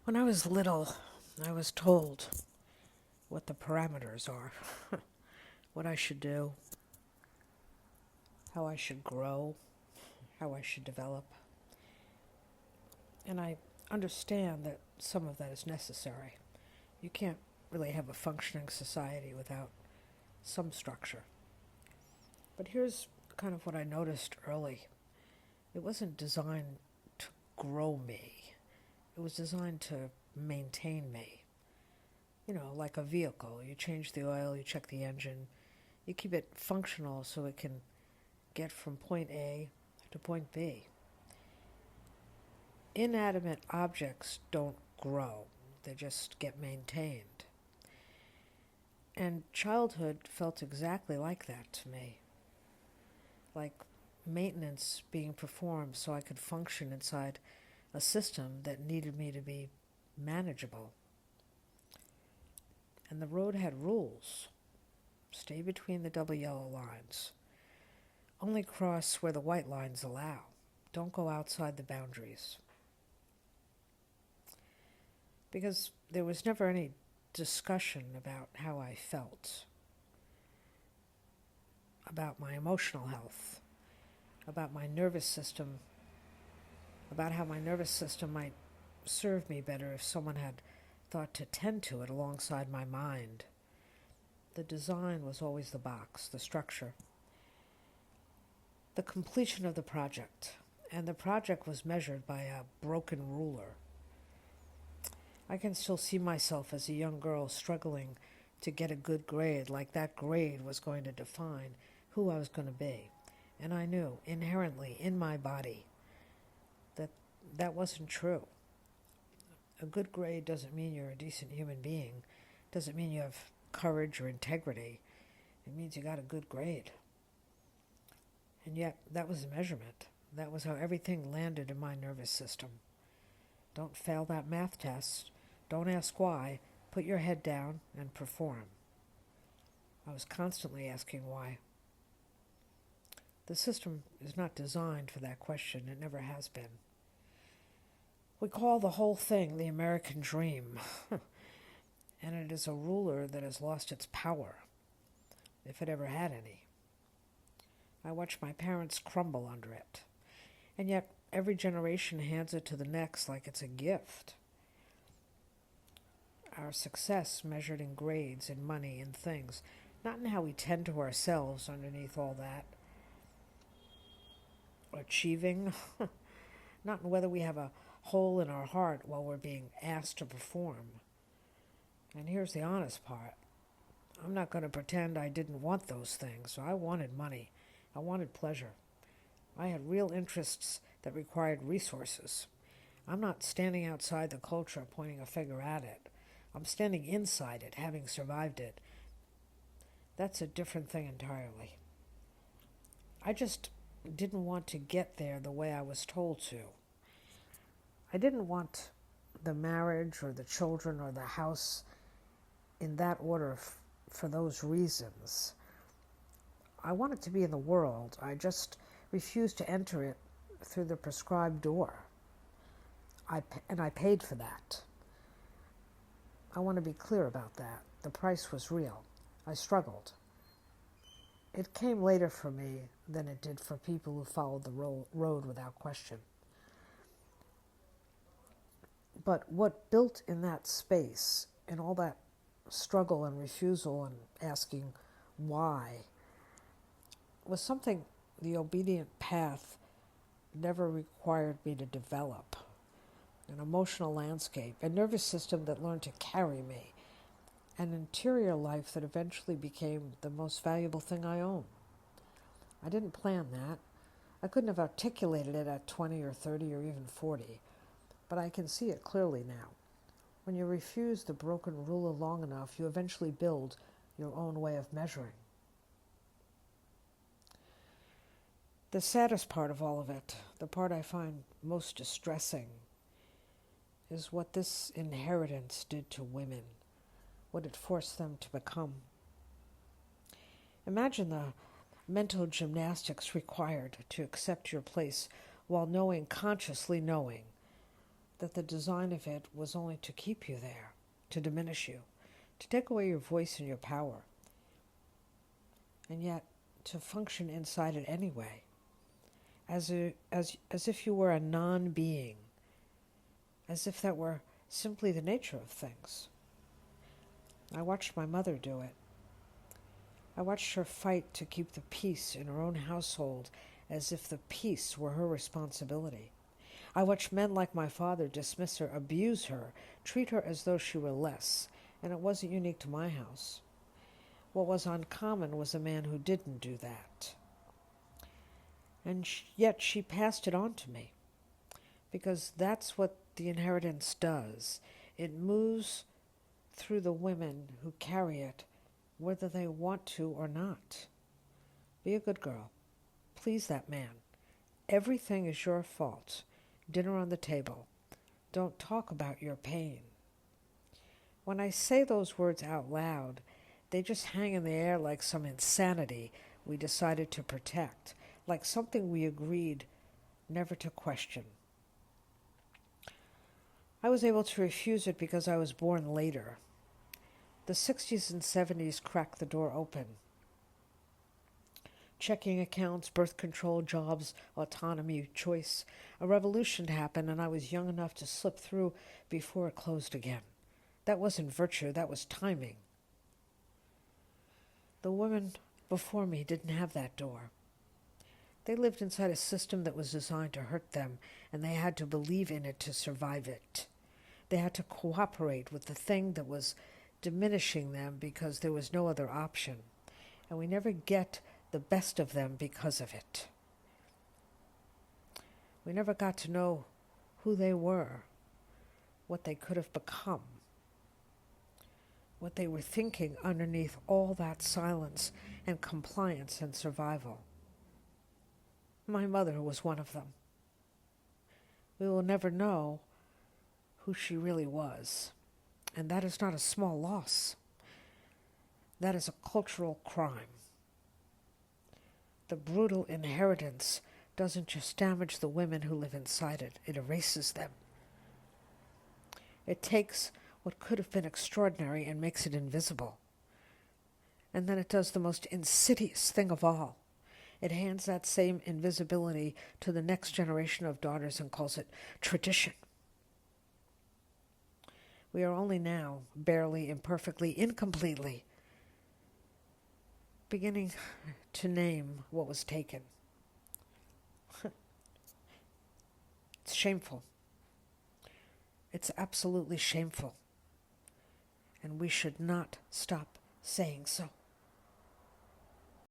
When I was little, I was told what the parameters are, what I should do, how I should grow, how I should develop. And I understand that some of that is necessary. You can't really have a functioning society without some structure. But here's kind of what I noticed early. It wasn't designed to grow me. It was designed to maintain me. You know, like a vehicle. You change the oil, you check the engine, you keep it functional so it can get from point A to point B. Inanimate objects don't grow, they just get maintained. And childhood felt exactly like that to me. Like maintenance being performed so I could function inside a system that needed me to be manageable. And the road had rules. Stay between the double yellow lines. Only cross where the white lines allow. Don't go outside the boundaries. Because there was never any discussion about how I felt, about my emotional health, about my nervous system, about how my nervous system might serve me better if someone had thought to tend to it alongside my mind. The design was always the box, the structure, the completion of the project, and the project was measured by a broken ruler. I can still see myself as a young girl struggling to get a good grade, like that grade was going to define who I was going to be. And I knew inherently in my body that that wasn't true. A good grade doesn't mean you're a decent human being, doesn't mean you have courage or integrity. It means you got a good grade. And yet, that was the measurement. That was how everything landed in my nervous system. Don't fail that math test. Don't ask why. Put your head down and perform. I was constantly asking why. The system is not designed for that question. It never has been. We call the whole thing the American dream. And it is a ruler that has lost its power, if it ever had any. I watched my parents crumble under it. And yet, every generation hands it to the next like it's a gift. Our success measured in grades, in money, in things, not in how we tend to ourselves underneath all that. Achieving, not in whether we have a hole in our heart while we're being asked to perform. And here's the honest part. I'm not going to pretend I didn't want those things. I wanted money. I wanted pleasure. I had real interests that required resources. I'm not standing outside the culture pointing a finger at it. I'm standing inside it, having survived it. That's a different thing entirely. I just didn't want to get there the way I was told to. I didn't want the marriage or the children or the house in that order for those reasons. I wanted to be in the world. I just refused to enter it through the prescribed door. And I paid for that. I want to be clear about that. The price was real. I struggled. It came later for me than it did for people who followed the road without question. But what built in that space, in all that struggle and refusal and asking why, was something the obedient path never required me to develop. An emotional landscape, a nervous system that learned to carry me, an interior life that eventually became the most valuable thing I own. I didn't plan that. I couldn't have articulated it at 20 or 30 or even 40, but I can see it clearly now. When you refuse the broken ruler long enough, you eventually build your own way of measuring. The saddest part of all of it, the part I find most distressing, is what this inheritance did to women, what it forced them to become. Imagine the mental gymnastics required to accept your place while consciously knowing that the design of it was only to keep you there, to diminish you, to take away your voice and your power, and yet to function inside it anyway, as if you were a non-being, as if that were simply the nature of things. I watched my mother do it. I watched her fight to keep the peace in her own household as if the peace were her responsibility. I watched men like my father dismiss her, abuse her, treat her as though she were less, and it wasn't unique to my house. What was uncommon was a man who didn't do that. And yet she passed it on to me, because that's what the inheritance does. It moves through the women who carry it, whether they want to or not. Be a good girl. Please that man. Everything is your fault. Dinner on the table. Don't talk about your pain. When I say those words out loud, they just hang in the air like some insanity we decided to protect, like something we agreed never to question. I was able to refuse it because I was born later. The 60s and 70s cracked the door open. Checking accounts, birth control, jobs, autonomy, choice. A revolution happened, and I was young enough to slip through before it closed again. That wasn't virtue, that was timing. The women before me didn't have that door. They lived inside a system that was designed to hurt them, and they had to believe in it to survive it. They had to cooperate with the thing that was diminishing them because there was no other option. And we never get the best of them because of it. We never got to know who they were, what they could have become, what they were thinking underneath all that silence and compliance and survival. My mother was one of them. We will never know who she really was, and that is not a small loss. That is a cultural crime. The brutal inheritance doesn't just damage the women who live inside it, it erases them. It takes what could have been extraordinary and makes it invisible. And then it does the most insidious thing of all. It hands that same invisibility to the next generation of daughters and calls it tradition. We are only now, barely, imperfectly, incompletely, beginning to name what was taken. It's shameful. It's absolutely shameful. And we should not stop saying so.